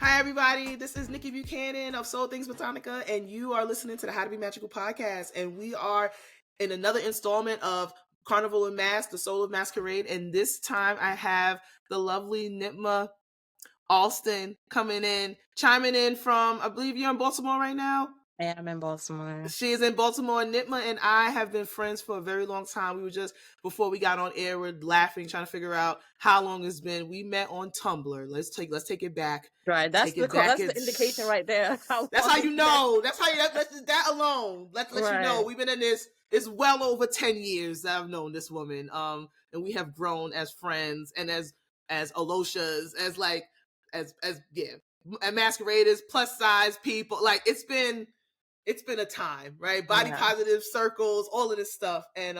Hi, everybody. This is Nikki Buchanan of Soul Things Botanica, and you are listening to the How to Be Magical podcast. And we are in another installment of Carnival and Mask, the Soul of Masquerade. And this time I have the lovely Nitma Alston coming in, chiming in from, I believe you're in Baltimore right now? I am in Baltimore. She is in Baltimore. Nitma and I have been friends for a very long time. We were just, before we got on air, we're laughing, trying to figure out how long it's been. We met on Tumblr. Let's take it back. Right, that's the indication right there. That's how you know. That's how you, that alone. Let's let you know. We've been in this. It's well over 10 years that I've known this woman. And we have grown as friends and as Oloshas, and masqueraders, plus size people. Like it's been a time, right? Body positive circles, all of this stuff. And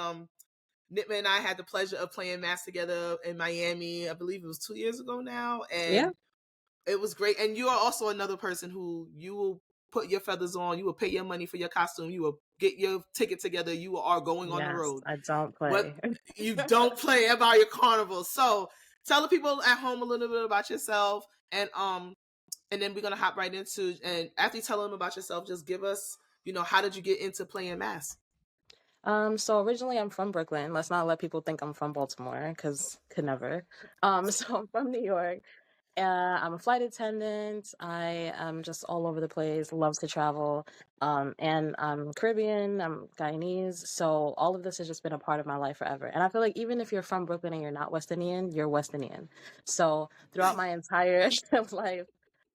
Nitma and I had the pleasure of playing mass together in Miami. I believe it was 2 years ago now. And it was great. And you are also another person who you will put your feathers on. You will pay your money for your costume. You will get your ticket together. You are going on the road. I don't play. But you don't play about your carnival. So tell the people at home a little bit about yourself. And then we're going to hop right into, and after you tell them about yourself, just give us, how did you get into playing mass? So originally I'm from Brooklyn. Let's not let people think I'm from Baltimore, because could never. So I'm from New York. I'm a flight attendant. I am just all over the place, love to travel. And I'm Caribbean, I'm Guyanese. So all of this has just been a part of my life forever. And I feel like even if you're from Brooklyn and you're not West Indian, you're West Indian. So throughout my entire life,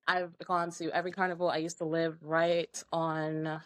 I've gone to every carnival. I used to live I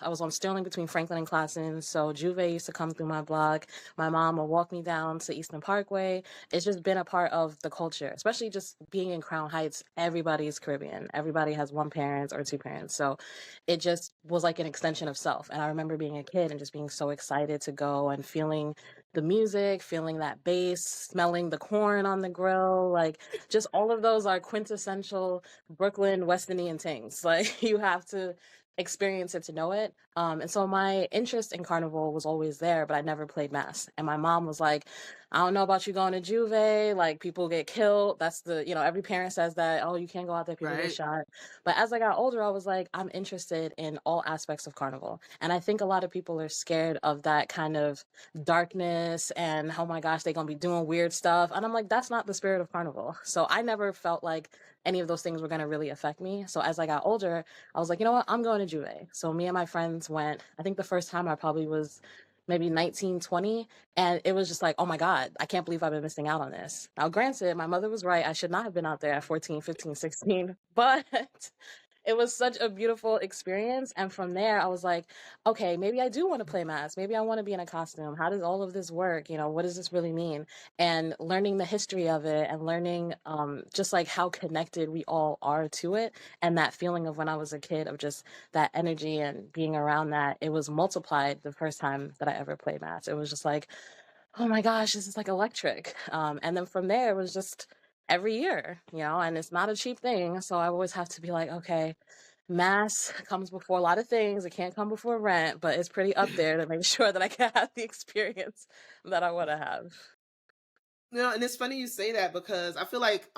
was on Sterling between Franklin and Classen. So Juve used to come through my block. My mom would walk me down to Eastern Parkway. It's just been a part of the culture, especially just being in Crown Heights. Everybody is Caribbean. Everybody has one parent or two parents. So it just was like an extension of self. And I remember being a kid and just being so excited to go and feeling the music, feeling that bass, smelling the corn on the grill. Like just all of those are quintessential Brooklyn West Indian things. Like you have to experience it to know it. And so my interest in carnival was always there, but I never played mass. And my mom was like, I don't know about you going to Juve, like people get killed. That's every parent says that, oh, you can't go out there, people get shot. But as I got older, I was like, I'm interested in all aspects of carnival. And I think a lot of people are scared of that kind of darkness and, oh my gosh, they're going to be doing weird stuff. And I'm like, that's not the spirit of carnival. So I never felt like any of those things were going to really affect me. So as I got older, I was like, you know what, I'm going to Juve. So me and my friends went. I think the first time I probably was maybe 19, 20. And it was just like, oh my God, I can't believe I've been missing out on this. Now, granted, my mother was right. I should not have been out there at 14, 15, 16, but it was such a beautiful experience. And from there, I was like, okay, maybe I do want to play mass. Maybe I want to be in a costume. How does all of this work? What does this really mean? And learning the history of it and learning just like how connected we all are to it. And that feeling of when I was a kid of just that energy and being around that, it was multiplied the first time that I ever played mass. It was just like, oh my gosh, this is like electric. And then from there, it was just every year, and it's not a cheap thing. So I always have to be like, okay, mass comes before a lot of things. It can't come before rent, but it's pretty up there to make sure that I can have the experience that I want to have. And it's funny you say that because I feel like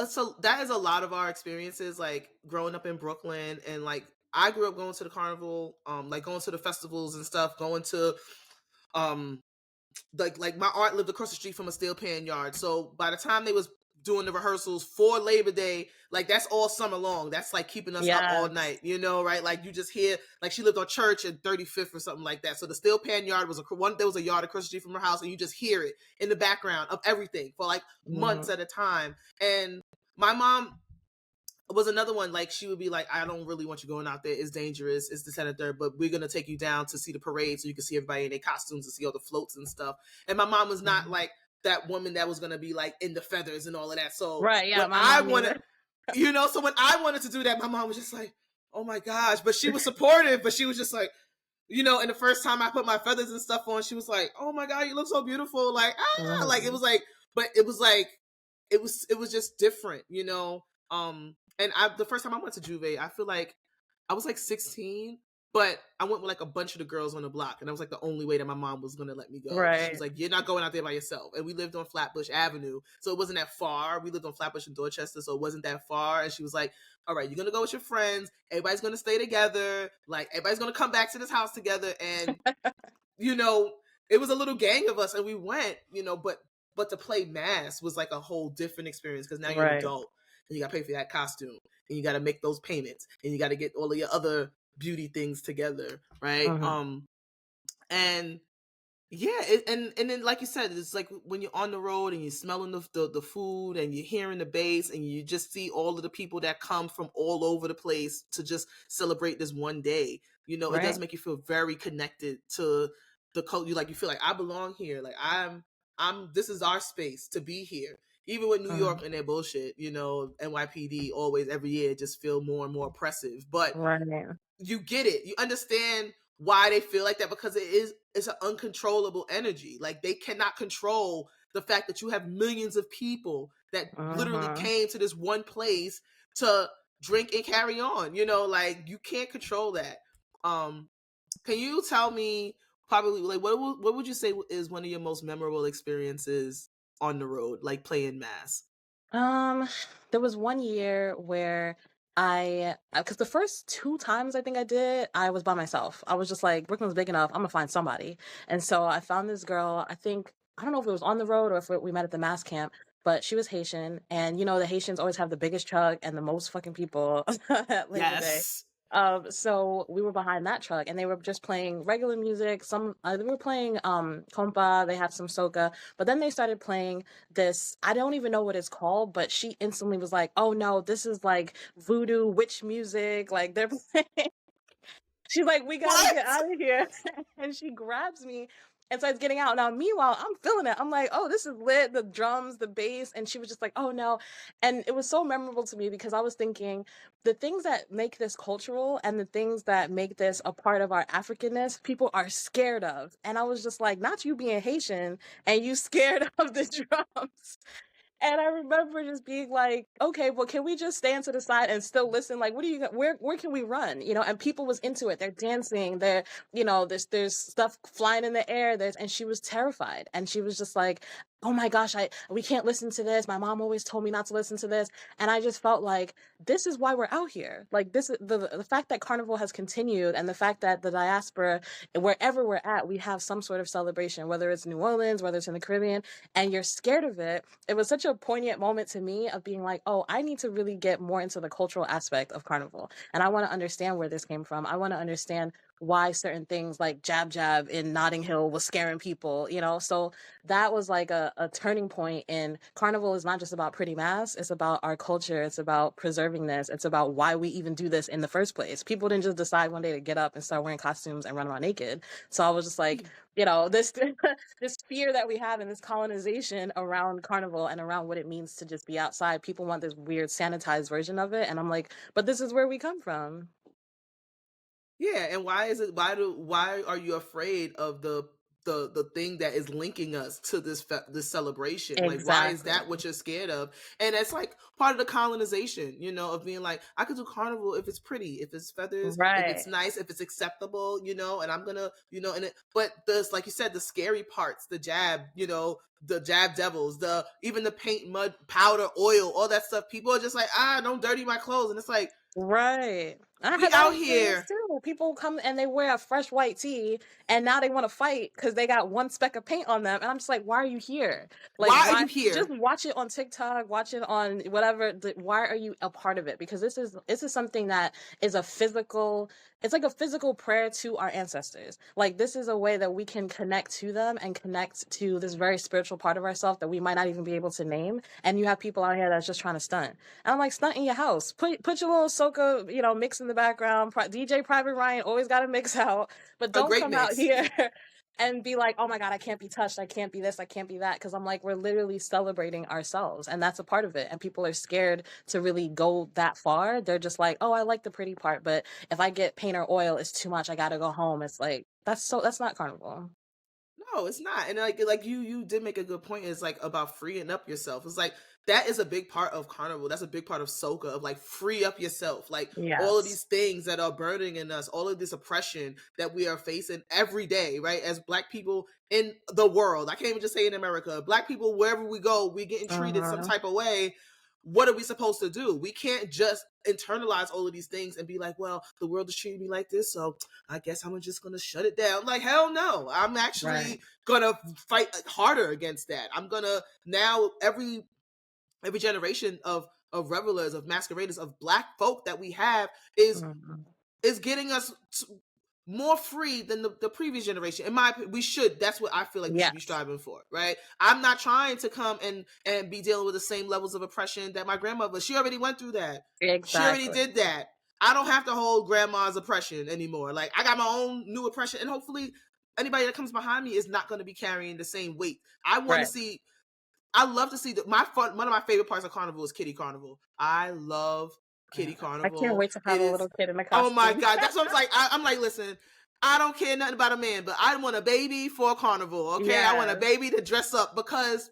so that is a lot of our experiences, like growing up in Brooklyn, and like I grew up going to the carnival, like going to the festivals and stuff, going to like my aunt lived across the street from a steel pan yard. So by the time they was doing the rehearsals for Labor Day, like that's all summer long. That's like keeping us up all night, right? Like you just hear, like she lived on Church and 35th or something like that. So the steel pan yard was there was a yard across the street from her house, and you just hear it in the background of everything for like months at a time. And my mom was another one. Like she would be like, I don't really want you going out there. It's dangerous. It's this and the third, but we're going to take you down to see the parade so you can see everybody in their costumes and see all the floats and stuff. And my mom was not like that woman that was going to be like in the feathers and all of that. So right, yeah, when I wanted, so when I wanted to do that, my mom was just like, oh my gosh, but she was supportive, but she was just like, and the first time I put my feathers and stuff on, she was like, oh my God, you look so beautiful. Like, like it was like, but it was like, it was just different, and the first time I went to Juve, I feel like I was like 16, But I went with like a bunch of the girls on the block, and that was like the only way that my mom was gonna let me go. She was Right. like, "You're not going out there by yourself." And we lived on Flatbush Avenue, so it wasn't that far. We lived on Flatbush in Dorchester, so it wasn't that far. And she was like, "All right, you're gonna go with your friends. Everybody's gonna stay together. Like everybody's gonna come back to this house together." And you know, it was a little gang of us, and we went. But to play mass was like a whole different experience because now you're an Right. adult and you got to pay for that costume and you got to make those payments and you got to get all of your other beauty things together, right? And yeah, and then like you said, it's like when you're on the road and you're smelling the food and you're hearing the bass and you just see all of the people that come from all over the place to just celebrate this one day. It Right. does make you feel very connected to the culture. Like you feel like I belong here. Like I'm this is our space to be here. Even with New York and their bullshit, NYPD always every year just feel more and more oppressive. But Right. you get it. You understand why they feel like that because it's an uncontrollable energy. Like they cannot control the fact that you have millions of people that literally came to this one place to drink and carry on. Like you can't control that. Can you tell me probably like what would you say is one of your most memorable experiences on the road, like playing mass? There was one year where because the first 2 times I think I did, I was by myself. I was just like, Brooklyn's big enough, I'm gonna find somebody. And so I found this girl, I don't know if it was on the road or if we met at the mass camp, but she was Haitian. And the Haitians always have the biggest truck and the most fucking people at Labor Day. Yes. So we were behind that truck and they were just playing regular music. They were playing compa, they had some soca, but then they started playing this, I don't even know what it's called, but she instantly was like, "Oh no, this is like voodoo witch music." Like they're playing. She's like, "We gotta get out of here." And she grabs me and starts getting out. Now, meanwhile, I'm feeling it. I'm like, "Oh, this is lit, the drums, the bass." And she was just like, "Oh no." And it was so memorable to me because I was thinking the things that make this cultural and the things that make this a part of our Africanness, people are scared of. And I was just like, not you being Haitian and you scared of the drums. And I remember just being like, "Okay, well, can we just stand to the side and still listen? Like, where can we run?" And people was into it. They're dancing. There's stuff flying in the air. And she was terrified. And she was just like, "Oh my gosh, we can't listen to this. My mom always told me not to listen to this." And I just felt like this is why we're out here. Like this is the fact that Carnival has continued and the fact that the diaspora, wherever we're at, we have some sort of celebration, whether it's New Orleans, whether it's in the Caribbean, and you're scared of it. It was such a poignant moment to me of being like, "Oh, I need to really get more into the cultural aspect of Carnival. And I want to understand where this came from. I want to understand why certain things like Jab Jab in Notting Hill was scaring people. So that was like a turning point in Carnival is not just about pretty mass. It's about our culture. It's about preserving this. It's about why we even do this in the first place. People didn't just decide one day to get up and start wearing costumes and run around naked. So I was just like, this this fear that we have in this colonization around Carnival and around what it means to just be outside. People want this weird sanitized version of it. And I'm like, but this is where we come from. Yeah, and why are you afraid of the thing that is linking us to this celebration? Like why is Exactly. that what you're scared of? And that's like part of the colonization, of being like I could do Carnival if it's pretty, if it's feathers, if Right. it's nice, if it's acceptable, and I'm gonna, but this, like you said, the scary parts, the jab, the jab devils, even the paint, mud, powder, oil, all that stuff, people are just like, don't dirty my clothes. And it's like, Right. I we had that out experience here. too. People come and they wear a fresh white tee and now they want to fight because they got one speck of paint on them. And I'm just like, why are you here? Like, Why are why? you here? Just watch it on TikTok, watch it on whatever. Why are you a part of it? Because this is something that is it's like a physical prayer to our ancestors. Like, this is a way that we can connect to them and connect to this very spiritual part of ourselves that we might not even be able to name. And you have people out here that's just trying to stunt. And I'm like, stunt in your house. Put your little soca, mix in the background. DJ Private Ryan always got to mix out, but A don't great come out mix. here and be like, "Oh my God, I can't be touched. I can't be this. I can't be that." Because I'm like, we're literally celebrating ourselves, and that's a part of it. And people are scared to really go that far. They're just like, "Oh, I like the pretty part, but if I get paint or oil, it's too much. I got to go home." It's like that's not Carnival. No, it's not. And like you did make a good point. It's like about freeing up yourself. It's like that is a big part of carnival. That's a big part of soca, of like free up yourself. Like all of Yes. these things that are burning in us, all of this oppression that we are facing every day, right? As Black people in the world, I can't even just say in America, Black people, wherever we go, we're getting treated some type of way. What are we supposed to do? We can't just internalize all of these things and be like, well, the world is treating me like this, so I guess I'm just gonna shut it down. Like, hell no. I'm actually gonna fight harder against that. I'm gonna now every generation of revelers, of masqueraders, of Black folk that we have is getting us more free than the previous generation. In my opinion, we should. That's what I feel like we should be striving for, right? I'm not trying to come and be dealing with the same levels of oppression that my grandmother. She already went through that. Exactly. She already did that. I don't have to hold grandma's oppression anymore. Like, I got my own new oppression, and hopefully anybody that comes behind me is not going to be carrying the same weight. I want to see. I love to see one of my favorite parts of carnival is Kitty Carnival. I love Kitty Carnival. I can't wait to have a little kid in the costume. Oh my costume. God. That's what I'm like. I'm like, listen, I don't care nothing about a man, but I want a baby for a carnival. Okay. Yes. I want a baby to dress up, because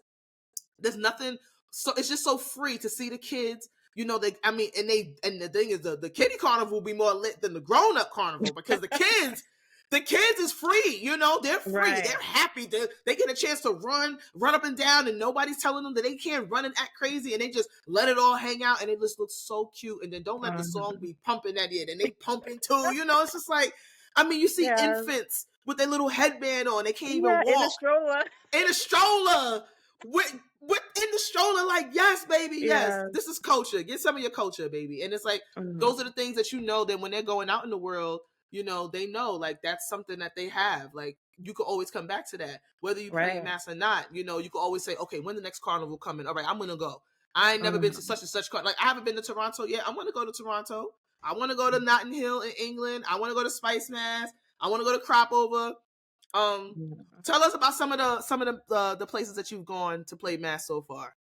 there's nothing. So it's just so free to see the kids. You know, and the thing is, the Kitty Carnival will be more lit than the grown up carnival, because the kids. The kids is free, you know, they're free. Right. They're happy. They get a chance to run up and down, and nobody's telling them that they can't run and act crazy, and they just let it all hang out, and it just looks so cute. And then don't let the song be pumping at it, and they pumping too, you know. It's just like, I mean, you see infants with their little headband on, they can't even walk. In a stroller. With in the stroller, like, yes, baby, yes. This is culture. Get some of your culture, baby. And it's like, those are the things that, you know, that when they're going out in the world, you know, they know, like, that's something that they have. Like, you could always come back to that, whether you play mass or not. You know, you could always say, okay, when the next carnival coming? All right, I'm gonna go. I ain't never been to such and such carnival. Like, I haven't been to Toronto yet. I want to go to Toronto. I want to go to Notting Hill in England. I want to go to Spice Mass. I want to go to Crop Over. Tell us about some of the places that you've gone to play mass so far.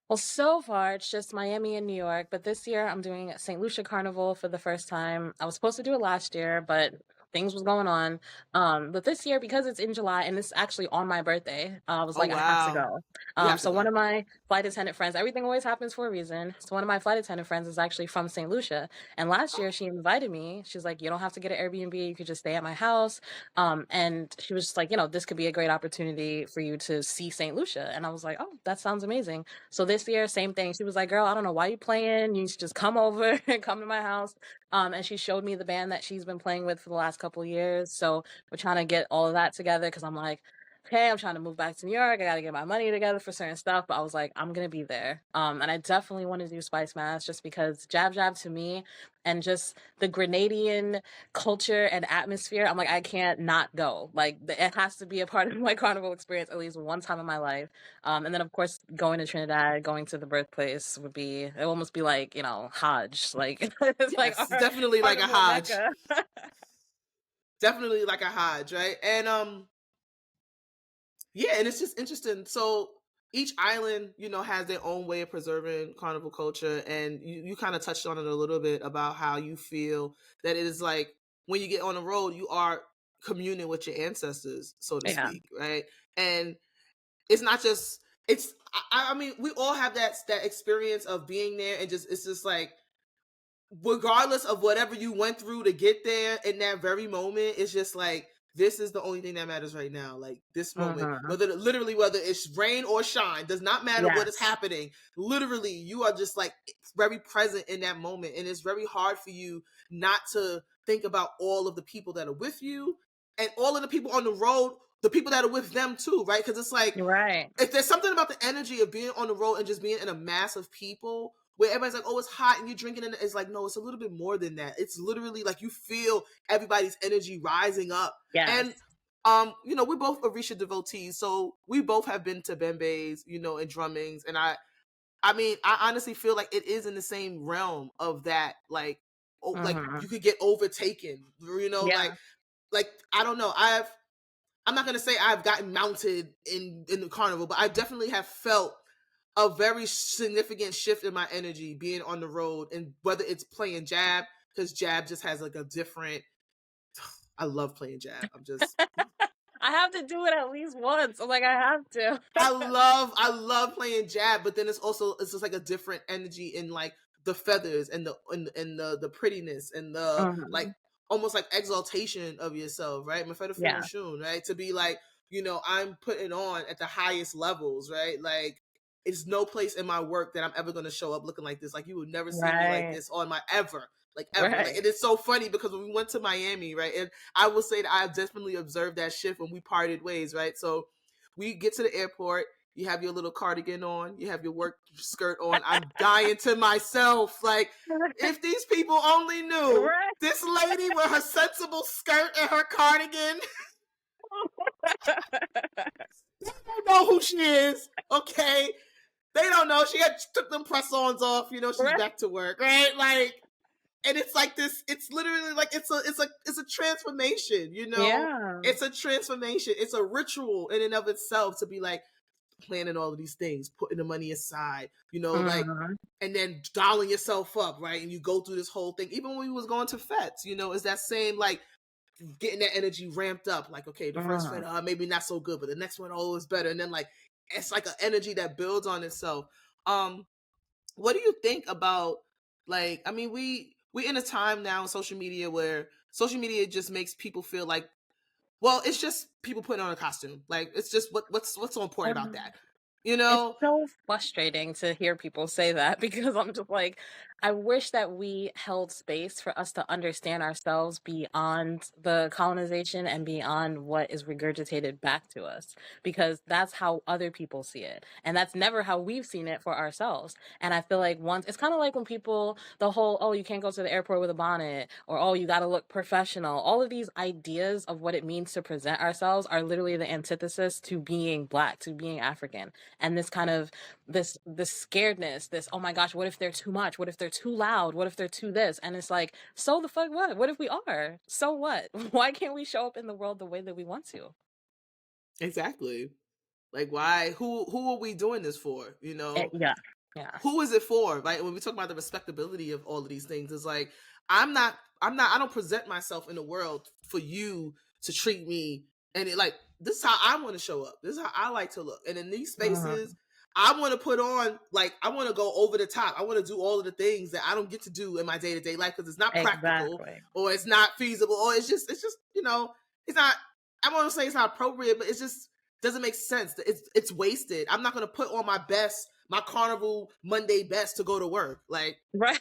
Well, so far it's just Miami and New York, but this year I'm doing St. Lucia Carnival for the first time. I was supposed to do it last year, but things was going on. But this year, because it's in July and it's actually on my birthday, I was like, wow. I have to go. So one of my flight attendant friends, everything always happens for a reason. So one of my flight attendant friends is actually from St. Lucia. And last year she invited me. She's like, you don't have to get an Airbnb. You could just stay at my house. And she was just like, you know, this could be a great opportunity for you to see St. Lucia. And I was like, oh, that sounds amazing. So this year, same thing. She was like, girl, I don't know why you playing. You should just come over and come to my house. And she showed me the band that she's been playing with for the last couple of years. So we're trying to get all of that together, because I'm like, okay, I'm trying to move back to New York. I got to get my money together for certain stuff. But I was like, I'm going to be there. And I definitely want to do Spice Mass, just because Jab Jab to me, and just the Grenadian culture and atmosphere, I'm like, I can't not go. Like, it has to be a part of my carnival experience at least one time in my life. And then, of course, going to Trinidad, going to the birthplace would be, it almost be like, you know, Hajj. Like, it's like definitely like a Hajj. Definitely like a Hajj, right? And yeah, and it's just interesting. So each island, you know, has their own way of preserving carnival culture, and you kind of touched on it a little bit about how you feel that it is like, when you get on the road, you are communing with your ancestors, so to speak, right? And it's not just, it's, I mean, we all have that experience of being there, and just, it's just like, regardless of whatever you went through to get there in that very moment, it's just like, this is the only thing that matters right now. Like, this moment, whether it's rain or shine, does not matter what is happening. Literally, you are just like very present in that moment. And it's very hard for you not to think about all of the people that are with you, and all of the people on the road, the people that are with them too, right? Because it's like, if there's something about the energy of being on the road and just being in a mass of people, where everybody's like, oh, it's hot, and you're drinking it. It's like, no, it's a little bit more than that. It's literally like, you feel everybody's energy rising up. And, you know, we're both Orisha devotees, so we both have been to bembes, you know, and drummings. And I mean, I honestly feel like it is in the same realm of that, like, like you could get overtaken, you know, like, I don't know. I'm not going to say I've gotten mounted in the carnival, but I definitely have felt a very significant shift in my energy being on the road, and whether it's playing jab, because jab just has like a different, I love playing jab. I'm just I have to do it at least once. I'm like, I have to. I love playing jab, but then it's just like a different energy in like the feathers and the prettiness and the like almost like exaltation of yourself, right? Yeah. Right? To be like, I'm putting on at the highest levels, right? Like it's no place in my work that I'm ever gonna show up looking like this. Like you would never see me like Right. this on my ever. Like ever. Like Right. it is so funny because when we went to Miami, right? And I will say that I have definitely observed that shift when we parted ways, right? So we get to the airport, you have your little cardigan on, you have your work skirt on. I'm dying to myself. Like, if these people only knew Right. this lady with her sensible skirt and her cardigan, they don't know who she is, okay? They don't know. She took them press-ons off, she's Right. back to work, right? Like, and it's like this, it's literally like it's a transformation, Yeah. It's a transformation. It's a ritual in and of itself to be like planning all of these things, putting the money aside, like, and then dialing yourself up, right? And you go through this whole thing. Even when we was going to fets, it's that same like getting that energy ramped up. Like, okay, the first fet, maybe not so good, but the next one, is better. And then like it's like an energy that builds on itself. What do you think about, like, I mean, we in a time now in social media where social media just makes people feel like, well, it's just people putting on a costume. Like, it's just what's so important about that, It's so frustrating to hear people say that because I'm just like, I wish that we held space for us to understand ourselves beyond the colonization and beyond what is regurgitated back to us, because that's how other people see it. And that's never how we've seen it for ourselves. And I feel like once, it's kind of like when people, the whole, oh, you can't go to the airport with a bonnet, or oh, you got to look professional. All of these ideas of what it means to present ourselves are literally the antithesis to being Black, to being African. And this kind of this scaredness, this, oh my gosh, what if they're too much? What if they're too loud? What if they're too this? And it's like, so the fuck what? What if we are? So what? Why can't we show up in the world the way that we want to? Exactly. Like, why? Who are we doing this for? Yeah. Who is it for? Right? When we talk about the respectability of all of these things, it's like I don't present myself in the world for you to treat me, and like, this is how I want to show up. This is how I like to look. And in these spaces, I want to put on, like, I want to go over the top. I want to do all of the things that I don't get to do in my day-to-day life because it's not practical, or it's not feasible, or it's just it's not, I want to say it's not appropriate, but it's just doesn't make sense. It's wasted. I'm not going to put on my carnival Monday best to go to work. Like, right.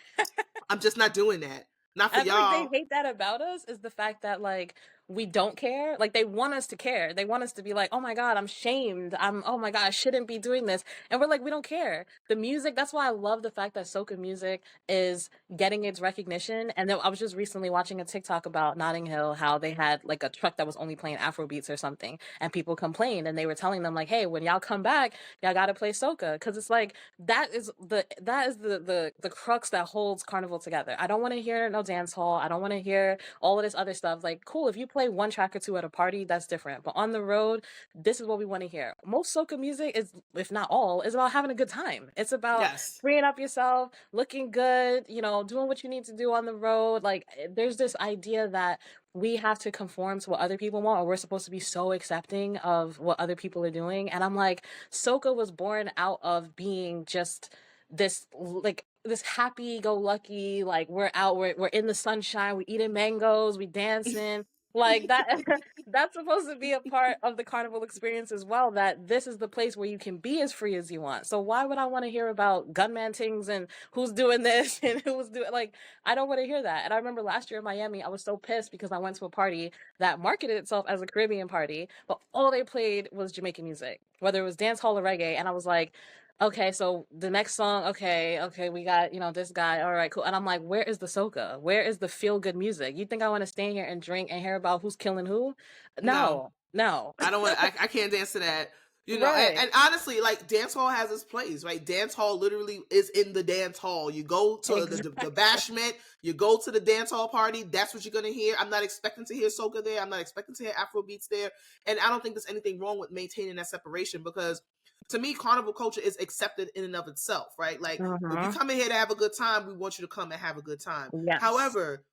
I'm just not doing that. Not for I y'all. think they hate that about us, is the fact that, like, we don't care. Like, they want us to care. They want us to be like, oh my God, I'm shamed. Oh my God, I shouldn't be doing this. And we're like, we don't care. The music, that's why I love the fact that soca music is getting its recognition. And then I was just recently watching a TikTok about Notting Hill, how they had like a truck that was only playing Afrobeats or something. And people complained, and they were telling them like, hey, when y'all come back, y'all got to play soca. Cause it's like, that is the crux that holds Carnival together. I don't want to hear no dance hall. I don't want to hear all of this other stuff. Like, cool, if you play one track or two at a party, that's different. But on the road, this is what we want to hear. Most soca music is, if not all, is about having a good time. It's about freeing up yourself, looking good, doing what you need to do on the road. Like, there's this idea that we have to conform to what other people want, or we're supposed to be so accepting of what other people are doing. And I'm like, soca was born out of being just this, like, this happy-go-lucky, like, we're out, we're in the sunshine, we eating mangoes, we dancing, like that. That's supposed to be a part of the carnival experience as well, that this is the place where you can be as free as you want. So why would I want to hear about gunman things and who's doing this and who's doing, like, I don't want to hear that. And I remember last year in Miami, I was so pissed because I went to a party that marketed itself as a Caribbean party, but all they played was Jamaican music, whether it was dance hall or reggae. And I was like, okay, so the next song, okay, we got, this guy, all right, cool. And I'm like, where is the soca? Where is the feel-good music? You think I want to stand here and drink and hear about who's killing who? No. I don't want I can't dance to that. And honestly, like, dance hall has its place, right? Dance hall literally is in the dance hall. You go to the bashment, you go to the dance hall party, that's what you're going to hear. I'm not expecting to hear soca there. I'm not expecting to hear Afrobeats there. And I don't think there's anything wrong with maintaining that separation, because to me, carnival culture is accepted in and of itself, right? Like, if you come in here to have a good time, we want you to come and have a good time. Yes. However,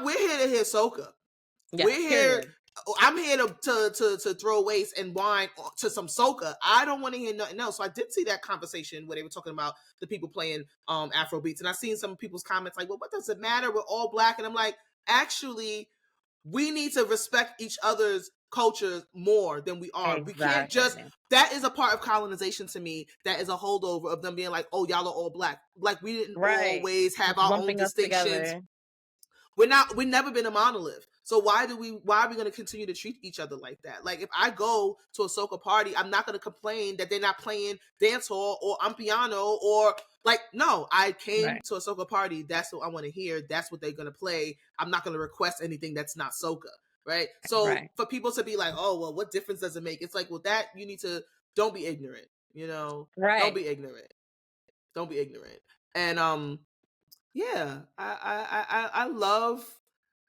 we're here to hear soca. Yes, we're here. I'm here to throw waste and wine to some soca. I don't want to hear nothing else. So I did see that conversation where they were talking about the people playing Afro beats, and I seen some people's comments like, well, what does it matter? We're all black. And I'm like, actually, we need to respect each other's cultures more than we are. Exactly. We can't just, that is a part of colonization to me. That is a holdover of them being like, oh, y'all are all black. Like, we didn't always have our own distinctions. We've never been a monolith. So why are we going to continue to treat each other like that? Like, if I go to a soca party, I'm not going to complain that they're not playing dancehall or piano or like, no, I came to a soca party. That's what I want to hear. That's what they're going to play. I'm not going to request anything that's not soca. Right. So for people to be like, oh, well, what difference does it make? It's like, well, that you need to, don't be ignorant, you know, don't be ignorant. Don't be ignorant. And, yeah, I love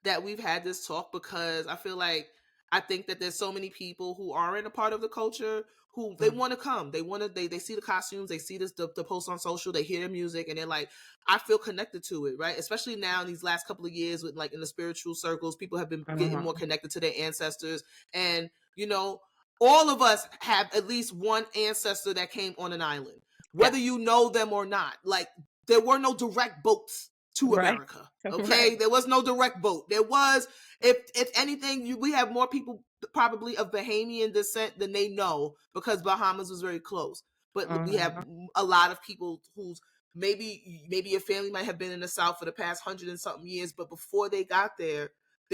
that we've had this talk, because I feel like, I think that there's so many people who aren't a part of the culture who they want to come. They see the costumes, they see this, the posts on social, they hear the music, and they're like, I feel connected to it, right? Especially now in these last couple of years with like in the spiritual circles, people have been getting more connected to their ancestors. And, you know, all of us have at least one ancestor that came on an island, whether you know them or not. Like, there were no direct boats to America. Okay. There was no direct boat. There was, if anything, we have more people probably of Bahamian descent than they know, because Bahamas was very close. But we have a lot of people who's maybe your family might have been in the South for the past 100 and something years, but before they got there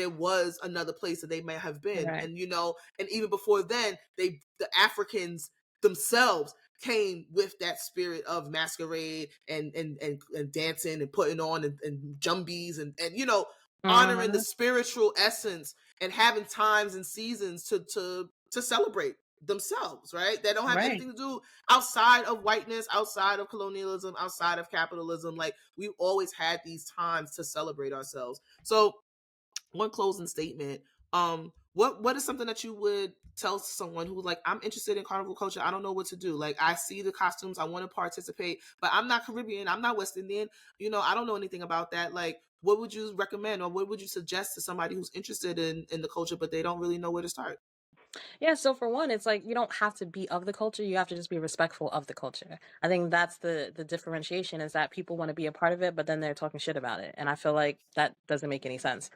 was another place that they may have been. And, you know, and even before then, the Africans themselves came with that spirit of masquerade and dancing and putting on and jumbies and you know, honoring the spiritual essence and having times and seasons to celebrate themselves, right? That don't have anything to do outside of whiteness, outside of colonialism, outside of capitalism. Like, we've always had these times to celebrate ourselves. So, one closing statement. What is something that you would tell someone who's like, I'm interested in carnival culture, I don't know what to do. Like, I see the costumes, I want to participate, but I'm not Caribbean, I'm not West Indian, you know, I don't know anything about that. Like, what would you recommend, or what would you suggest to somebody who's interested in the culture, but they don't really know where to start? Yeah, so for one, it's like you don't have to be of the culture, you have to just be respectful of the culture. I think that's the differentiation, is that people want to be a part of it, but then they're talking shit about it. And I feel like that doesn't make any sense.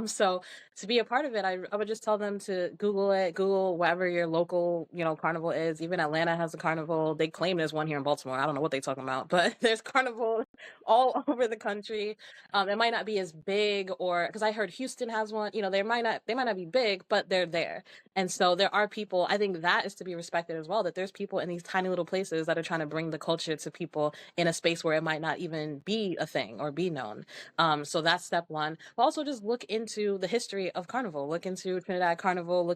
So to be a part of it, I would just tell them to Google wherever your local, you know, carnival is. Even Atlanta has a carnival. They claim there's one here in Baltimore. I don't know what they're talking about, but there's carnival all over the country. It might not be as big, or because I heard Houston has one, you know, they might not be big, but they're there. And so there are people, I think that is to be respected as well, that there's people in these tiny little places that are trying to bring the culture to people in a space where it might not even be a thing or be known. So that's step one. But also just look into the history of Carnival, look into Trinidad Carnival,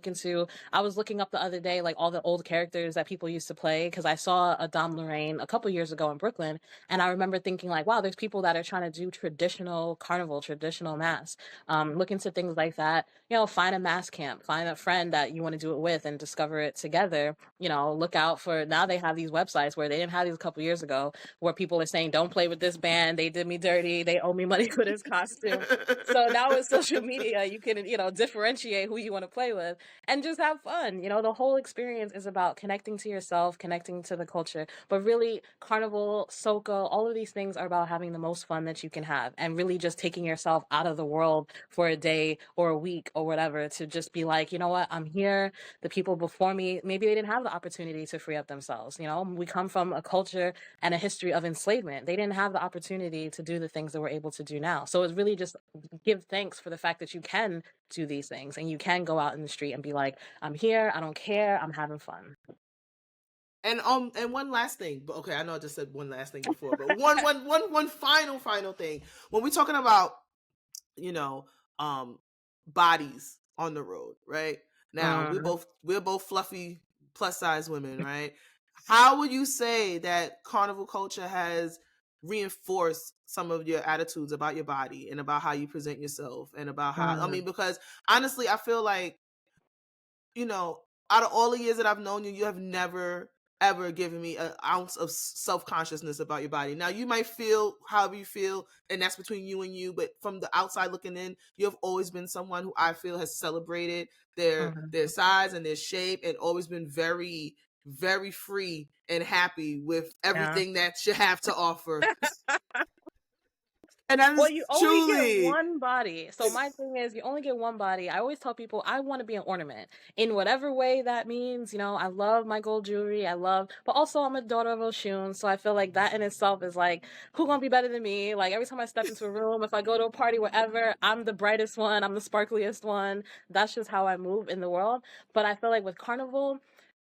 I was looking up the other day, like all the old characters that people used to play, because I saw a Dom Lorraine a couple years ago in Brooklyn. And I remember thinking like, wow, there's people that are trying to do traditional Carnival, traditional mass. Look into things like that, you know, find a mass camp, find a friend that you want to do it with and discover it together. You know, look out for, now they have these websites where they didn't have these a couple years ago, where people are saying, don't play with this band, they did me dirty, they owe me money for this costume. So now with social media, you can, you know, differentiate who you want to play with and just have fun. You know, the whole experience is about connecting to yourself, connecting to the culture. But really, Carnival, soca, all of these things are about having the most fun that you can have, and really just taking yourself out of the world for a day or a week or whatever, to just be like, you know what, I'm here. The people before me, maybe they didn't have the opportunity to free up themselves. You know, we come from a culture and a history of enslavement. They didn't have the opportunity to do the things that we're able to do now. So it's really just give thanks for the fact that you can do these things and you can go out in the street and be like, I'm here, I don't care, I'm having fun. And one last thing, but okay, I know I just said one last thing before, but one final thing. When we're talking about, you know, bodies on the road, right? Now we're both fluffy plus size women, right? How would you say that carnival culture has reinforced some of your attitudes about your body and about how you present yourself and about how, I mean, because honestly, I feel like, you know, out of all the years that I've known you, you have never ever given me an ounce of self-consciousness about your body. Now, you might feel however you feel, and that's between you and you, but from the outside looking in, you have always been someone who I feel has celebrated their size and their shape, and always been very, very free and happy with everything that you have to offer. And that is you only get one body. So my thing is, you only get one body. I always tell people I want to be an ornament in whatever way that means. You know, I love my gold jewelry. But also I'm a daughter of Oshun. So I feel like that in itself is like, who gonna be better than me? Like every time I step into a room, if I go to a party, wherever, I'm the brightest one. I'm the sparkliest one. That's just how I move in the world. But I feel like with Carnival,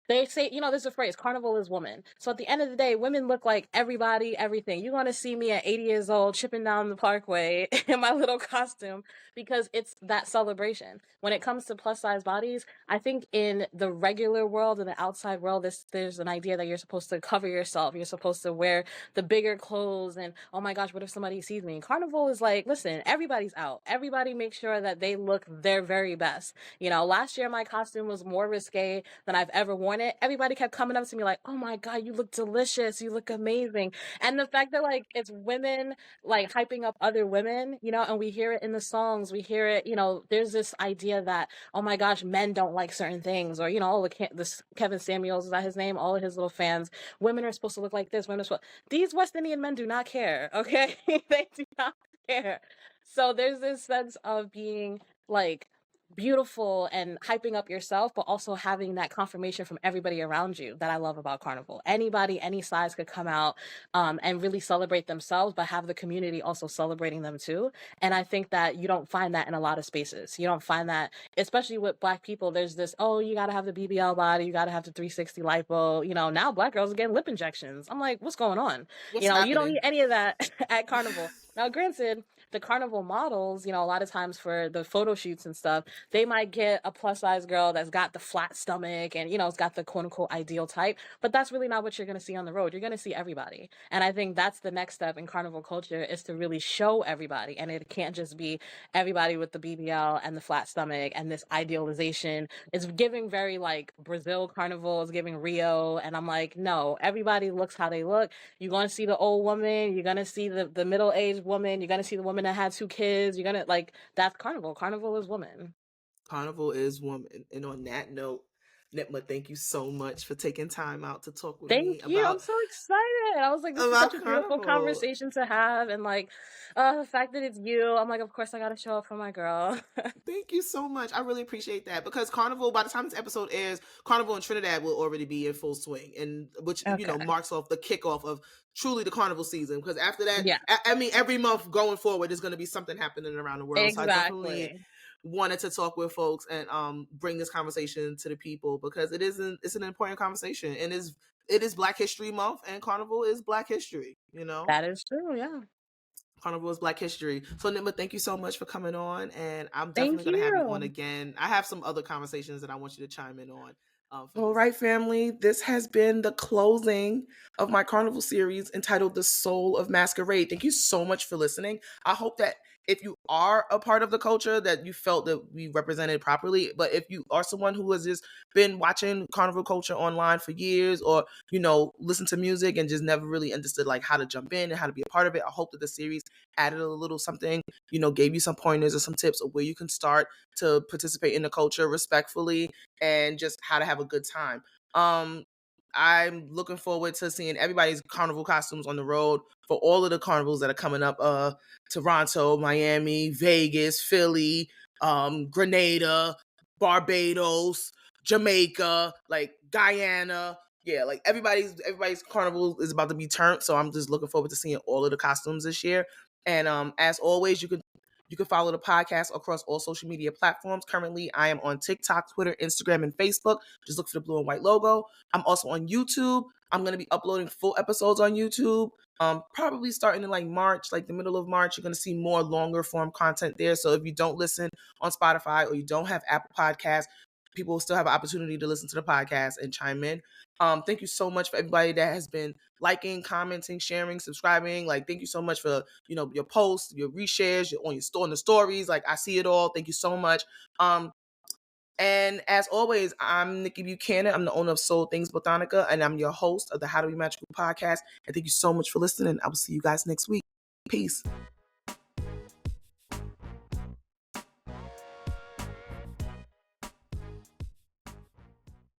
they say, you know, there's a phrase, carnival is woman. So at the end of the day, women look like everybody, everything. You're going to see me at 80 years old, chipping down the parkway in my little costume, because it's that celebration. When it comes to plus size bodies, I think in the regular world, in the outside world, there's an idea that you're supposed to cover yourself. You're supposed to wear the bigger clothes and, oh my gosh, what if somebody sees me? Carnival is like, listen, everybody's out. Everybody makes sure that they look their very best. You know, last year my costume was more risque than I've ever worn it. Everybody kept coming up to me like, oh my God, you look delicious. You look amazing. And the fact that like it's women like hyping up other women, you know, and we hear it in the songs, we hear it, you know, there's this idea that, oh my gosh, men don't like certain things, or, you know, all this Kevin Samuels, is that his name? All of his little fans, women are supposed to look like this, women are supposed, these West Indian men do not care, okay? They do not care. So there's this sense of being like beautiful and hyping up yourself, but also having that confirmation from everybody around you that I love about Carnival. Anybody, any size could come out and really celebrate themselves, but have the community also celebrating them too. And I think that you don't find that in a lot of spaces. You don't find that, especially with Black people. There's this, oh, you got to have the BBL body, you got to have the 360 lipo. You know, now Black girls are getting lip injections. I'm like, what's going on? What's you know, happening? You don't need any of that at Carnival. Now, granted, the Carnival models, you know, a lot of times for the photo shoots and stuff, they might get a plus size girl that's got the flat stomach and, you know, it's got the quote unquote ideal type, but that's really not what you're going to see on the road. You're going to see everybody. And I think that's the next step in Carnival culture, is to really show everybody. And it can't just be everybody with the BBL and the flat stomach and this idealization. It's giving very like Brazil Carnival, it's giving Rio. And I'm like, no, everybody looks how they look. You're going to see the old woman, you're going to see the middle-aged woman, you're going to see the woman that had 2 kids, you're going to like, that's Carnival. Carnival is woman. Carnival is woman. And on that note, Nitma, thank you so much for taking time out to talk with me Thank you. about. I'm so excited. I was like, this is such a beautiful conversation to have. And like, the fact that it's you, I'm like, of course I got to show up for my girl. Thank you so much. I really appreciate that, because Carnival, by the time this episode airs, Carnival in Trinidad will already be in full swing, and which, you know, marks off the kickoff of truly the Carnival season. Because after that, I mean, every month going forward, there's going to be something happening around the world. Exactly. So I definitely wanted to talk with folks and bring this conversation to the people, because it's an important conversation, and it is Black History Month, and Carnival is Black History, you know. That is true, yeah. Carnival is Black History. So Nitma, thank you so much for coming on, and I'm definitely going to have you on again. I have some other conversations that I want you to chime in on. All right, family, this has been the closing of my Carnival series entitled The Soul of Masquerade. Thank you so much for listening. I hope that if you are a part of the culture, that you felt that we represented properly. But if you are someone who has just been watching Carnival culture online for years, or, you know, listen to music and just never really understood like how to jump in and how to be a part of it, I hope that the series added a little something, you know, gave you some pointers or some tips of where you can start to participate in the culture respectfully, and just how to have a good time. I'm looking forward to seeing everybody's Carnival costumes on the road for all of the carnivals that are coming up. Toronto, Miami, Vegas, Philly, Grenada, Barbados, Jamaica, like Guyana. Yeah, like everybody's carnival is about to be turned. So I'm just looking forward to seeing all of the costumes this year. And as always, you can follow the podcast across all social media platforms. Currently, I am on TikTok, Twitter, Instagram, and Facebook. Just look for the blue and white logo. I'm also on YouTube. I'm going to be uploading full episodes on YouTube. Probably starting in like March, like the middle of March, you're going to see more longer form content there. So if you don't listen on Spotify, or you don't have Apple Podcasts, people will still have an opportunity to listen to the podcast and chime in. Thank you so much for everybody that has been liking, commenting, sharing, subscribing. Like, thank you so much for, you know, your posts, your reshares, on the stories. Like, I see it all. Thank you so much. And as always, I'm Nikki Buchanan. I'm the owner of Soul Things Botanica, and I'm your host of the How to Be Magical podcast. And thank you so much for listening. I will see you guys next week. Peace.